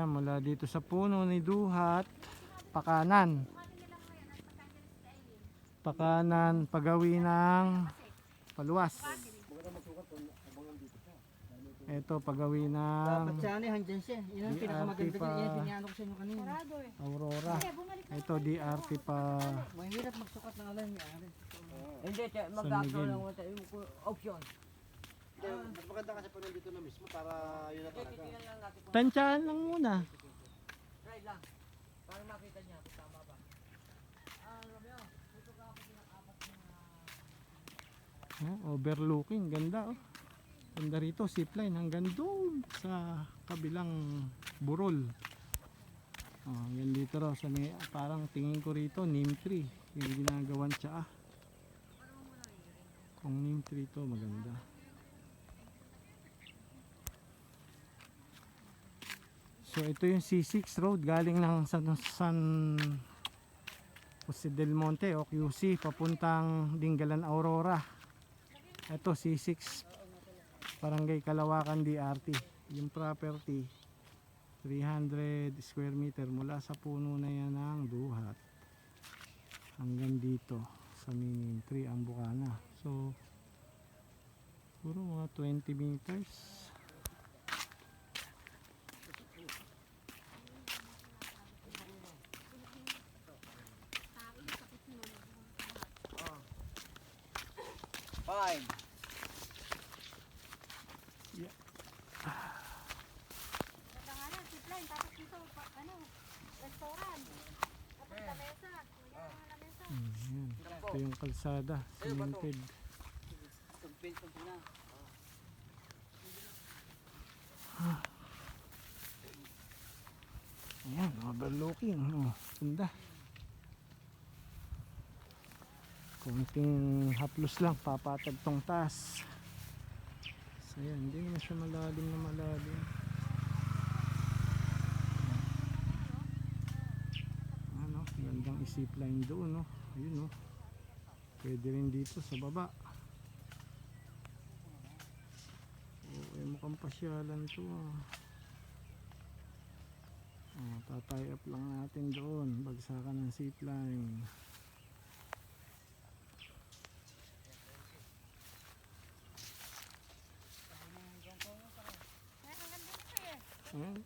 Ayan, mula dito sa puno ni Duhat, pakanan. Pakanan, pagawi ng paluwas. Ito, pagawi ng Batsani, handyan siya. Yun ang pinakamaganda din. Yan, piniano ko sa inyo kanina. Aurora. Ito, DRT pa. Mahirap magsukat ng alam niya. Hindi, mag-upload lang mo tayo option. Mas maganda kasi pag nandito na mismo para yun na talaga. Tansyahan lang muna. Try lang. Para makita niya kung tama ba. Romeo, puto ka ako pinakapat na... Overlooking, ganda oh. Ganda rito, zipline hanggang doon sa kabilang burol. Yan dito raw sa may, parang tingin ko rito neem tree yung ginagawan siya. Kung neem tree to maganda. So ito yung C6 road galing ng San Jose del Monte o QC papuntang Dingalan Aurora. Ito C6 Barangay Kalawakan DRT. Yung property 300 square meter mula sa puno na yan ng Duhat hanggang dito sa mining tree ang bukana. So puro mga 20 meters. Fine. Nadanganan, zipline, tapos dito, restaurant. Tapos lamesa. Yan ang lamesa. Yan. Ito yung kalsada, cemented. Ayan, overlooking. Ganda. Kunting haplos lang, papatag tong taas. So ayan, hindi naman siya malalim na malalim. Ano, gandang isipline doon, no? Ayun, no? Pwede rin dito sa baba. Mukhang pasyalan to. Tatay up lang natin doon. Bagsakan ng zipline. Ay, ang ganda ito eh. Ayan.